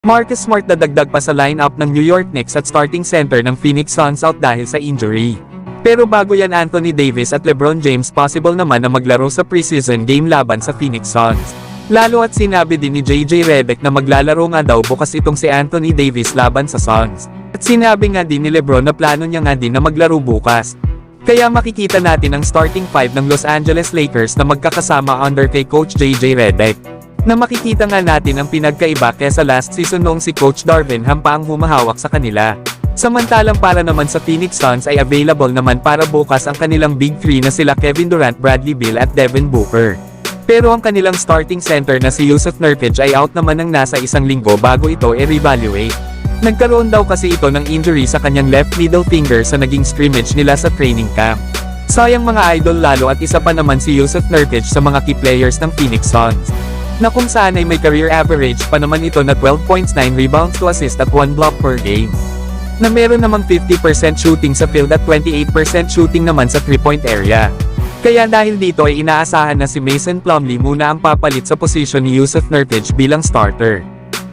Marcus Smart dadagdag pa sa lineup ng New York Knicks at starting center ng Phoenix Suns out dahil sa injury. Pero bago yan, Anthony Davis at LeBron James possible naman na maglaro sa preseason game laban sa Phoenix Suns. Lalo at sinabi din ni JJ Redick na maglalaro nga daw bukas itong si Anthony Davis laban sa Suns. At sinabi nga din ni LeBron na plano niya nga din na maglaro bukas. Kaya makikita natin ang starting 5 ng Los Angeles Lakers na magkakasama under kay Coach JJ Redick. Na makikita nga natin ang pinagkaiba kesa last season noong si Coach Darvin Ham pa ang humahawak sa kanila. Samantalang para naman sa Phoenix Suns ay available naman para bukas ang kanilang Big 3 na sila Kevin Durant, Bradley Beal at Devin Booker. Pero ang kanilang starting center na si Jusuf Nurkic ay out naman ng nasa isang linggo bago ito i-reevaluate. Nagkaroon daw kasi ito ng injury sa kanyang left middle finger sa naging scrimmage nila sa training camp. Sayang mga idol, lalo at isa pa naman si Jusuf Nurkic sa mga key players ng Phoenix Suns. Na kung saan ay may career average pa naman ito na 12 points, 9 rebounds, 2 assists at 1 block per game. Na meron namang 50% shooting sa field at 28% shooting naman sa 3-point area. Kaya dahil dito ay inaasahan na si Mason Plumlee muna ang papalit sa posisyon ni Jusuf Nurkic bilang starter.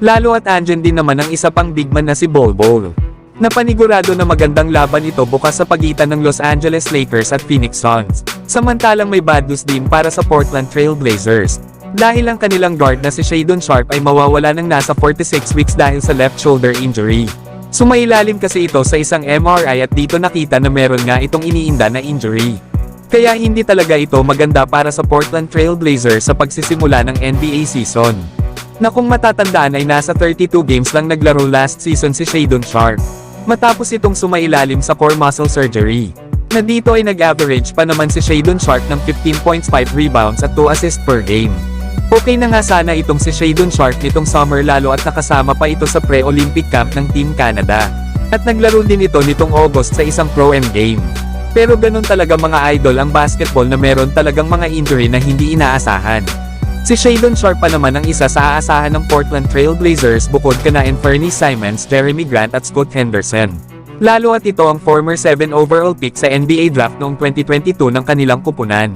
Lalo at andyan din naman ang isa pang big man na si Bol Bol. Na panigurado na magandang laban ito bukas sa pagitan ng Los Angeles Lakers at Phoenix Suns. Samantalang may bad news din para sa Portland Trail Blazers. Dahil ang kanilang guard na si Shaedon Sharpe ay mawawala ng nasa 46 weeks dahil sa left shoulder injury. Sumailalim kasi ito sa isang MRI at dito nakita na meron nga itong iniinda na injury. Kaya hindi talaga ito maganda para sa Portland Trail Blazers sa pagsisimula ng NBA season. Na kung matatandaan ay nasa 32 games lang naglaro last season si Shaedon Sharpe. Matapos itong sumailalim sa core muscle surgery. Na dito ay nag-average pa naman si Shaedon Sharpe ng 15 points, 5 rebounds at 2 assists per game. Okay na nga sana itong si Shaedon Sharpe nitong summer, lalo at nakasama pa ito sa pre-Olympic camp ng Team Canada. At naglaro din ito nitong August sa isang Pro-Am game. Pero ganun talaga mga idol ang basketball, na meron talagang mga injury na hindi inaasahan. Si Shaedon Sharpe pa naman ang isa sa aasahan ng Portland Trail Blazers bukod kana Anfernee Simons, Jeremy Grant at Scott Henderson. Lalo at ito ang former 7 overall pick sa NBA draft noong 2022 ng kanilang kupunan.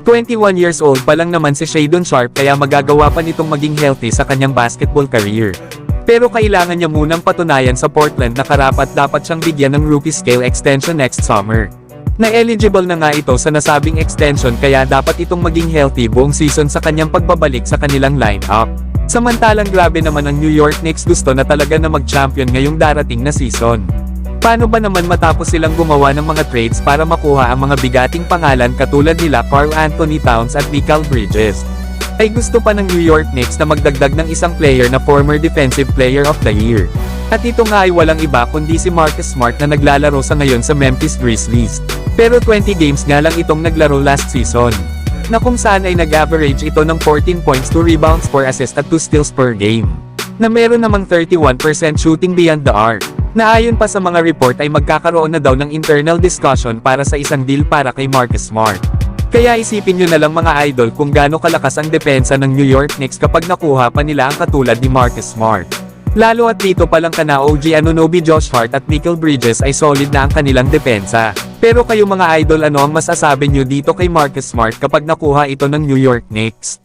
21 years old pa lang naman si Shaedon Sharpe, kaya magagawa pa nitong maging healthy sa kanyang basketball career. Pero kailangan niya munang patunayan sa Portland na karapat-dapat siyang bigyan ng rookie scale extension next summer. Na eligible na nga ito sa nasabing extension, kaya dapat itong maging healthy buong season sa kanyang pagbabalik sa kanilang lineup. Samantalang grabe naman ang New York Knicks, gusto na talaga na mag-champion ngayong darating na season. Paano ba naman matapos silang gumawa ng mga trades para makuha ang mga bigating pangalan katulad nila Karl Anthony Towns at Mikal Bridges? Ay gusto pa ng New York Knicks na magdagdag ng isang player na former Defensive Player of the Year. At ito nga ay walang iba kundi si Marcus Smart na naglalaro sa ngayon sa Memphis Grizzlies. Pero 20 games nga lang itong naglaro last season. Na kung saan ay nag-average ito ng 14 points, 2 rebounds, 4 assists at 2 steals per game. Na meron namang 31% shooting beyond the arc. Na ayon pa sa mga report ay magkakaroon na daw ng internal discussion para sa isang deal para kay Marcus Smart. Kaya isipin nyo na lang mga idol kung gaano kalakas ang depensa ng New York Knicks kapag nakuha pa nila ang katulad ni Marcus Smart. Lalo at dito pa lang kana OG Anunoby, Josh Hart at Mikal Bridges ay solid na ang kanilang depensa. Pero kayo mga idol, ano ang masasabi nyo dito kay Marcus Smart kapag nakuha ito ng New York Knicks?